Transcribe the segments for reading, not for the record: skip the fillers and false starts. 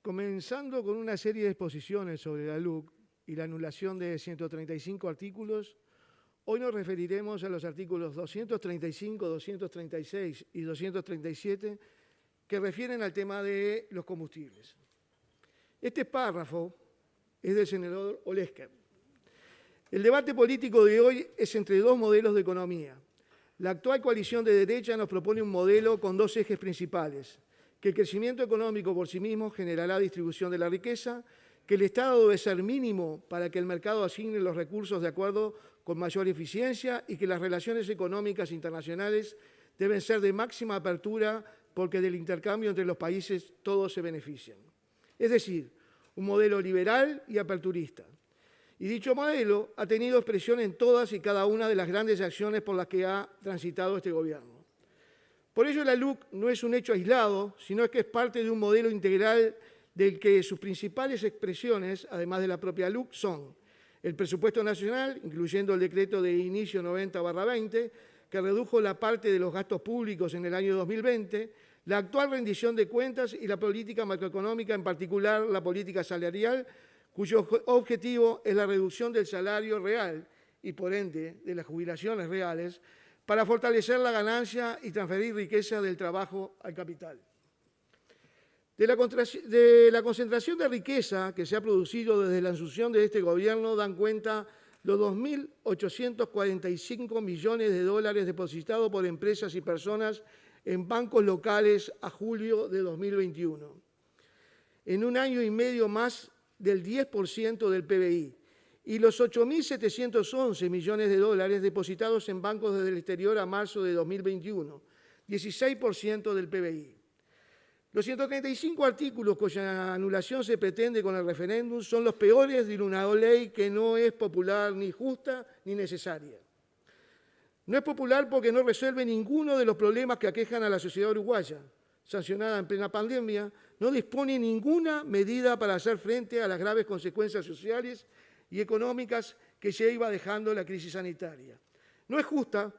Comenzando con una serie de exposiciones sobre la LUC y la anulación de 135 artículos, hoy nos referiremos a los artículos 235, 236 y 237 que refieren al tema de los combustibles. Este párrafo es del senador Olesker. El debate político de hoy es entre dos modelos de economía. La actual coalición de derecha nos propone un modelo con dos ejes principales: que el crecimiento económico por sí mismo generará distribución de la riqueza, que el Estado debe ser mínimo para que el mercado asigne los recursos de acuerdo con mayor eficiencia y que las relaciones económicas internacionales deben ser de máxima apertura porque del intercambio entre los países todos se benefician. Es decir, un modelo liberal y aperturista. Y dicho modelo ha tenido expresión en todas y cada una de las grandes acciones por las que ha transitado este gobierno. Por ello, la LUC no es un hecho aislado, sino que es parte de un modelo integral del que sus principales expresiones, además de la propia LUC, son el presupuesto nacional, incluyendo el decreto de inicio 90/20, que redujo la parte de los gastos públicos en el año 2020, la actual rendición de cuentas y la política macroeconómica, en particular la política salarial, cuyo objetivo es la reducción del salario real y, por ende, de las jubilaciones reales, para fortalecer la ganancia y transferir riqueza del trabajo al capital. De la concentración de riqueza que se ha producido desde la asunción de este gobierno dan cuenta los 2.845 millones de dólares depositados por empresas y personas en bancos locales a julio de 2021. En un año y medio más del 10% del PBI. Y los 8.711 millones de dólares depositados en bancos desde el exterior a marzo de 2021, 16% del PBI. Los 135 artículos cuya anulación se pretende con el referéndum son los peores de una ley que no es popular, ni justa, ni necesaria. No es popular porque no resuelve ninguno de los problemas que aquejan a la sociedad uruguaya. Sancionada en plena pandemia, no dispone ninguna medida para hacer frente a las graves consecuencias sociales y económicas que ya iba dejando la crisis sanitaria. No es justa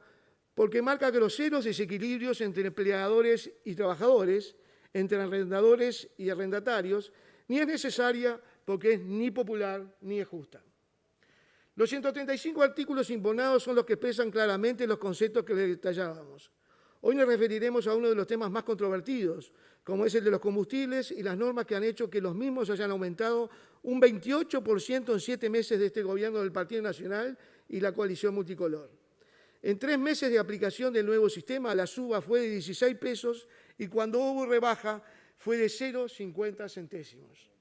porque marca groseros desequilibrios entre empleadores y trabajadores, entre arrendadores y arrendatarios, ni es necesaria porque es ni popular ni es justa. Los 135 artículos impugnados son los que expresan claramente los conceptos que les detallábamos. Hoy nos referiremos a uno de los temas más controvertidos, como es el de los combustibles y las normas que han hecho que los mismos hayan aumentado un 28% en 7 meses de este gobierno del Partido Nacional y la coalición multicolor. En 3 meses de aplicación del nuevo sistema, la suba fue de 16 pesos y cuando hubo rebaja fue de 0,50 centésimos.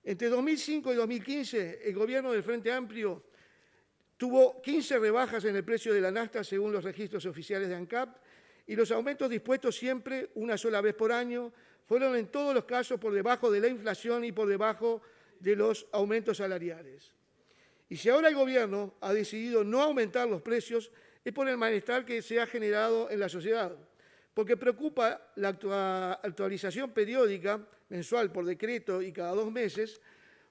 Entre 2005 y 2015, el gobierno del Frente Amplio tuvo 15 rebajas en el precio de la nafta según los registros oficiales de ANCAP, y los aumentos dispuestos siempre una sola vez por año fueron en todos los casos por debajo de la inflación y por debajo de los aumentos salariales. Y si ahora el gobierno ha decidido no aumentar los precios, es por el malestar que se ha generado en la sociedad, porque preocupa la actualización periódica, mensual por decreto y cada 2 meses,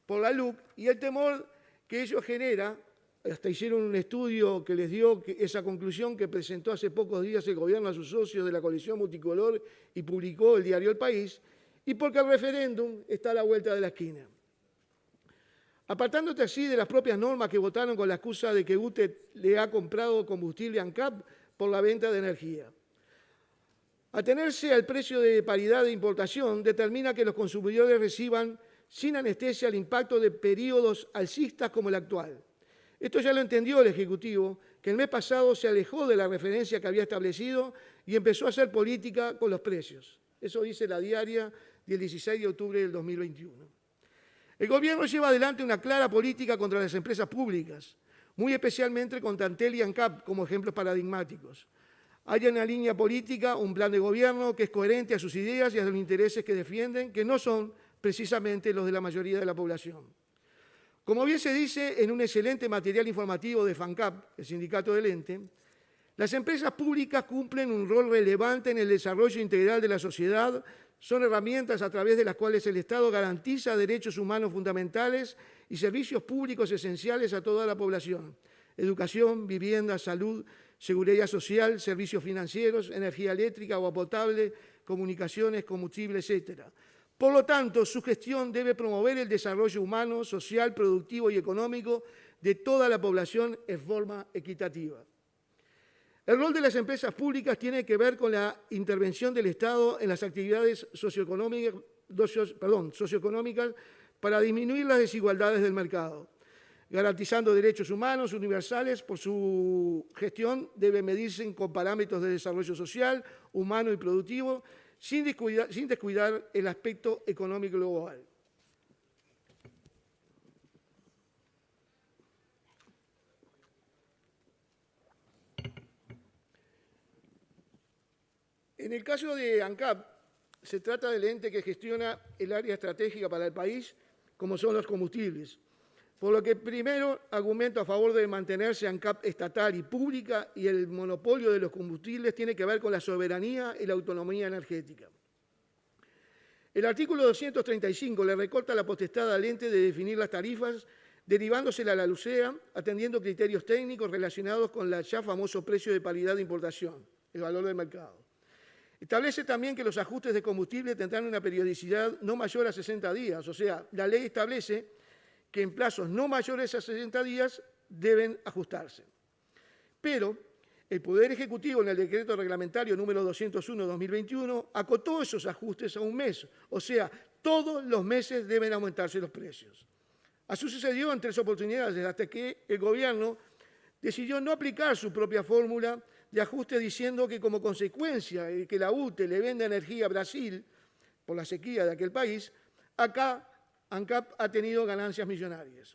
por la LUC y el temor que ello genera. Hasta hicieron un estudio que les dio esa conclusión que presentó hace pocos días el gobierno a sus socios de la coalición multicolor y publicó el diario El País, y porque el referéndum está a la vuelta de la esquina. Apartándote así de las propias normas que votaron con la excusa de que UTE le ha comprado combustible a ANCAP por la venta de energía. Atenerse al precio de paridad de importación determina que los consumidores reciban sin anestesia el impacto de periodos alcistas como el actual. Esto ya lo entendió el Ejecutivo, que el mes pasado se alejó de la referencia que había establecido y empezó a hacer política con los precios. Eso dice la diaria del 16 de octubre del 2021. El gobierno lleva adelante una clara política contra las empresas públicas, muy especialmente contra Antel y ANCAP como ejemplos paradigmáticos. Hay una línea política, un plan de gobierno que es coherente a sus ideas y a los intereses que defienden, que no son precisamente los de la mayoría de la población. Como bien se dice en un excelente material informativo de FANCAP, el sindicato del ente, las empresas públicas cumplen un rol relevante en el desarrollo integral de la sociedad, son herramientas a través de las cuales el Estado garantiza derechos humanos fundamentales y servicios públicos esenciales a toda la población: educación, vivienda, salud, seguridad social, servicios financieros, energía eléctrica, agua potable, comunicaciones, combustible, etc. Por lo tanto, su gestión debe promover el desarrollo humano, social, productivo y económico de toda la población en forma equitativa. El rol de las empresas públicas tiene que ver con la intervención del Estado en las actividades socioeconómicas para disminuir las desigualdades del mercado, garantizando derechos humanos universales. Por su gestión debe medirse con parámetros de desarrollo social, humano y productivo, sin descuidar el aspecto económico global. En el caso de ANCAP, se trata del ente que gestiona el área estratégica para el país, como son los combustibles. Por lo que primero argumento a favor de mantenerse ANCAP estatal y pública, y el monopolio de los combustibles tiene que ver con la soberanía y la autonomía energética. El artículo 235 le recorta la potestad al ente de definir las tarifas, derivándosela a la LUCEA, atendiendo criterios técnicos relacionados con el ya famoso precio de paridad de importación, el valor del mercado. Establece también que los ajustes de combustible tendrán una periodicidad no mayor a 60 días, o sea, la ley establece que en plazos no mayores a 60 días deben ajustarse. Pero el Poder Ejecutivo, en el decreto reglamentario número 201/2021, acotó esos ajustes a un mes, o sea, todos los meses deben aumentarse los precios. Así sucedió en 3 oportunidades, hasta que el Gobierno decidió no aplicar su propia fórmula de ajuste, diciendo que como consecuencia de que la UTE le venda energía a Brasil por la sequía de aquel país, acá ANCAP ha tenido ganancias millonarias.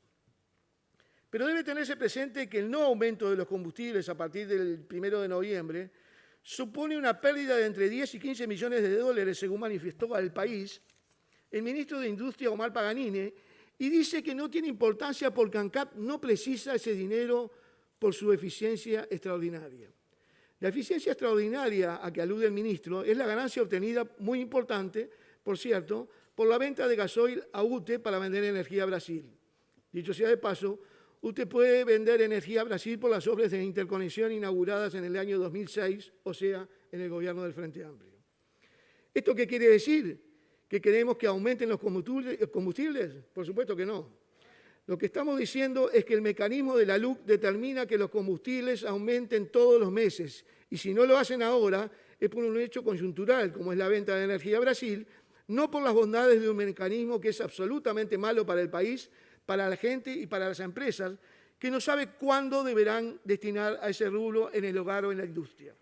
Pero debe tenerse presente que el no aumento de los combustibles a partir del 1 de noviembre supone una pérdida de entre 10 y 15 millones de dólares, según manifestó al país el ministro de Industria, Omar Paganini, y dice que no tiene importancia porque ANCAP no precisa ese dinero por su eficiencia extraordinaria. La eficiencia extraordinaria a que alude el ministro es la ganancia obtenida, muy importante, por cierto, por la venta de gasoil a UTE para vender energía a Brasil. Dicho sea de paso, UTE puede vender energía a Brasil por las obras de interconexión inauguradas en el año 2006, o sea, en el gobierno del Frente Amplio. ¿Esto qué quiere decir? ¿Que queremos que aumenten los combustibles? Por supuesto que no. Lo que estamos diciendo es que el mecanismo de la LUC determina que los combustibles aumenten todos los meses, y si no lo hacen ahora es por un hecho coyuntural, como es la venta de energía a Brasil, no por las bondades de un mecanismo que es absolutamente malo para el país, para la gente y para las empresas, que no sabe cuándo deberán destinar a ese rubro en el hogar o en la industria.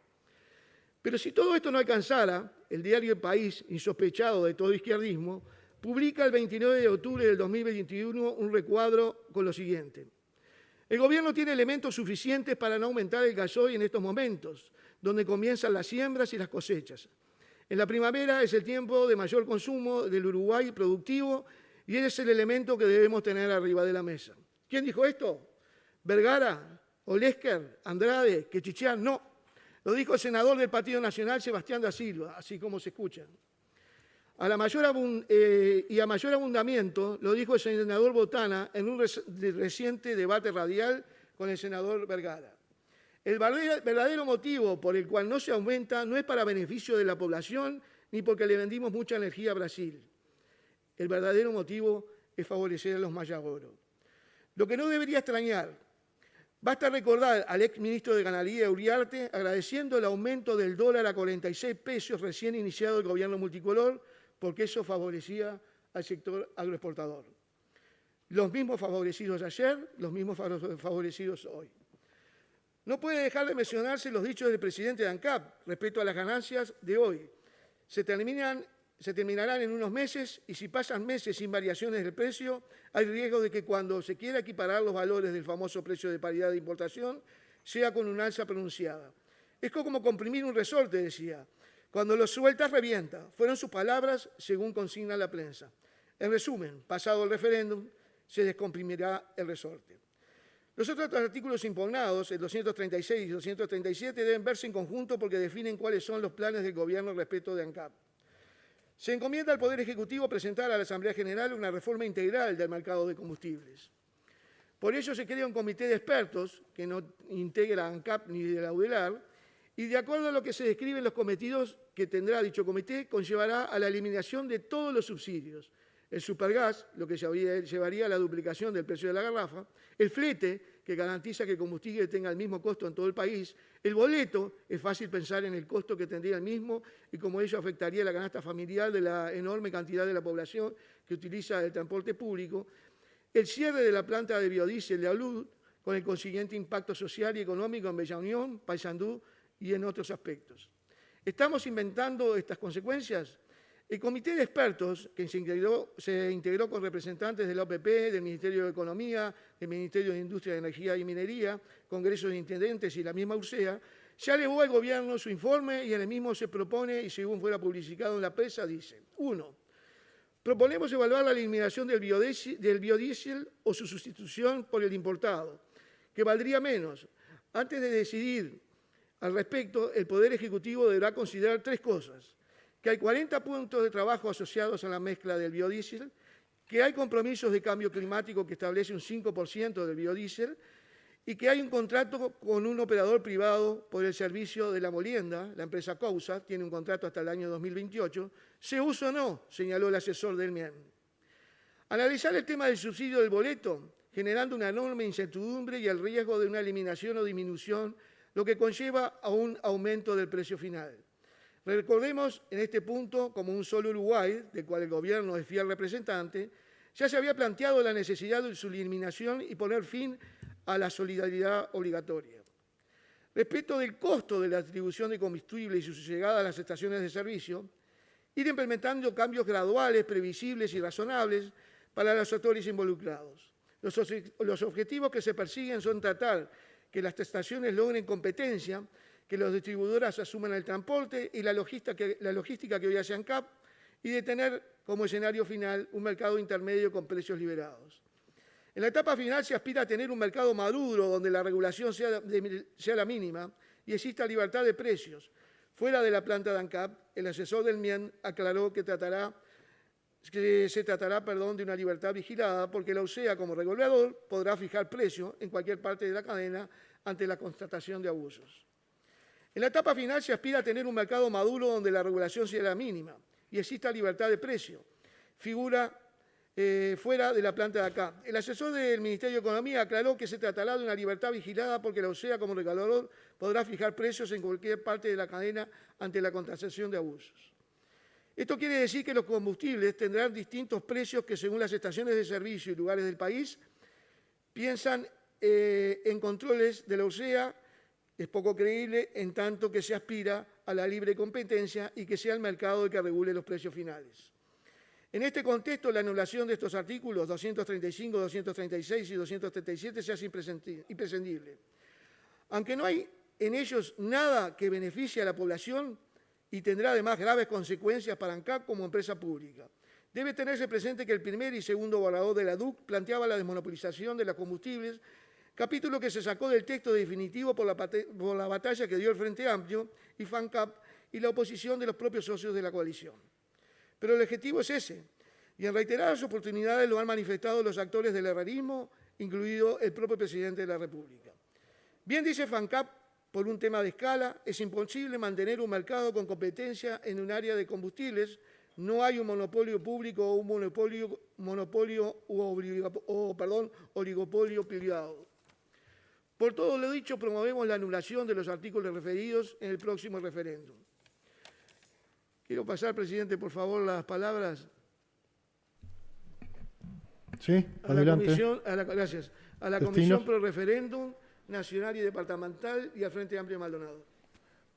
Pero si todo esto no alcanzara, el diario El País, insospechado de todo izquierdismo, publica el 29 de octubre del 2021 un recuadro con lo siguiente. El Gobierno tiene elementos suficientes para no aumentar el gasoil en estos momentos, donde comienzan las siembras y las cosechas. En la primavera es el tiempo de mayor consumo del Uruguay productivo y ese es el elemento que debemos tener arriba de la mesa. ¿Quién dijo esto? ¿Vergara? ¿Olesker? ¿Andrade? ¿Quechichán? No. Lo dijo el senador del Partido Nacional, Sebastián da Silva, así como se escuchan. A mayor abundamiento, lo dijo el senador Botana en un reciente debate radial con el senador Vergara. El verdadero motivo por el cual no se aumenta no es para beneficio de la población ni porque le vendimos mucha energía a Brasil. El verdadero motivo es favorecer a los Mayagoro. Lo que no debería extrañar, basta recordar al exministro de Ganadería, Uriarte, agradeciendo el aumento del dólar a 46 pesos recién iniciado el gobierno multicolor, porque eso favorecía al sector agroexportador. Los mismos favorecidos ayer, los mismos favorecidos hoy. No puede dejar de mencionarse los dichos del presidente de ANCAP respecto a las ganancias de hoy. Se terminarán en unos meses y si pasan meses sin variaciones del precio, hay riesgo de que cuando se quiera equiparar los valores del famoso precio de paridad de importación, sea con un alza pronunciada. Es como comprimir un resorte, decía. Cuando lo sueltas, revienta. Fueron sus palabras, según consigna la prensa. En resumen, pasado el referéndum, se descomprimirá el resorte. Los otros artículos impugnados, el 236 y 237, deben verse en conjunto porque definen cuáles son los planes del Gobierno respecto de ANCAP. Se encomienda al Poder Ejecutivo presentar a la Asamblea General una reforma integral del mercado de combustibles. Por ello se crea un comité de expertos que no integra ANCAP ni de la UDELAR y de acuerdo a lo que se describen los cometidos que tendrá dicho comité, conllevará a la eliminación de todos los subsidios. El supergas, lo que llevaría a la duplicación del precio de la garrafa, el flete, que garantiza que el combustible tenga el mismo costo en todo el país, el boleto, es fácil pensar en el costo que tendría el mismo y cómo ello afectaría la canasta familiar de la enorme cantidad de la población que utiliza el transporte público, el cierre de la planta de biodiesel de Alud, con el consiguiente impacto social y económico en Bella Unión, Paysandú y en otros aspectos. ¿Estamos inventando estas consecuencias? El comité de expertos, que se integró con representantes de la OPP, del Ministerio de Economía, del Ministerio de Industria, Energía y Minería, Congreso de Intendentes y la misma URSEA, ya elevó al Gobierno su informe y en el mismo se propone, y según fuera publicado en la prensa, dice: 1. Proponemos evaluar la eliminación del biodiesel o su sustitución por el importado, que valdría menos. Antes de decidir al respecto, el Poder Ejecutivo deberá considerar 3 cosas: que hay 40 puntos de trabajo asociados a la mezcla del biodiesel, que hay compromisos de cambio climático que establece un 5% del biodiesel y que hay un contrato con un operador privado por el servicio de la molienda, la empresa Cousa, tiene un contrato hasta el año 2028, ¿se usa o no?, señaló el asesor del MIEM. Analizar el tema del subsidio del boleto, generando una enorme incertidumbre y el riesgo de una eliminación o disminución, lo que conlleva a un aumento del precio final. Recordemos en este punto, como un solo Uruguay, del cual el Gobierno es fiel representante, ya se había planteado la necesidad de su eliminación y poner fin a la solidaridad obligatoria. Respecto del costo de la distribución de combustible y su llegada a las estaciones de servicio, ir implementando cambios graduales, previsibles y razonables para los actores involucrados. Los objetivos que se persiguen son tratar que las estaciones logren competencia, que las distribuidoras asuman el transporte y la logística que hoy hace ANCAP, y de tener como escenario final un mercado intermedio con precios liberados. En la etapa final se aspira a tener un mercado maduro donde la regulación sea la mínima y exista libertad de precios. Fuera de la planta de ANCAP, el asesor del MIEN aclaró que se tratará de una libertad vigilada porque la URSEA como regulador podrá fijar precios en cualquier parte de la cadena ante la constatación de abusos. En la etapa final se aspira a tener un mercado maduro donde la regulación sea la mínima y exista libertad de precio. Figura fuera de la planta de acá. El asesor del Ministerio de Economía aclaró que se tratará de una libertad vigilada porque la URSEA como regulador podrá fijar precios en cualquier parte de la cadena ante la constatación de abusos. Esto quiere decir que los combustibles tendrán distintos precios que según las estaciones de servicio y lugares del país piensan en controles de la URSEA. Es poco creíble en tanto que se aspira a la libre competencia y que sea el mercado el que regule los precios finales. En este contexto, la anulación de estos artículos 235, 236 y 237 se hace imprescindible. Aunque no hay en ellos nada que beneficie a la población y tendrá además graves consecuencias para ANCAP como empresa pública. Debe tenerse presente que el primer y segundo borrador de la DUC planteaba la desmonopolización de los combustibles, capítulo que se sacó del texto definitivo por la batalla que dio el Frente Amplio y FANCAP y la oposición de los propios socios de la coalición. Pero el objetivo es ese, y en reiteradas oportunidades lo han manifestado los actores del herrerismo, incluido el propio presidente de la República. Bien dice FANCAP, por un tema de escala, es imposible mantener un mercado con competencia en un área de combustibles. No hay un monopolio público o un oligopolio privado. Por todo lo dicho, promovemos la anulación de los artículos referidos en el próximo referéndum. Quiero pasar, presidente, por favor, las palabras. Sí, adelante. Gracias. A la Comisión Pro Referéndum Nacional y Departamental y al Frente Amplio Maldonado.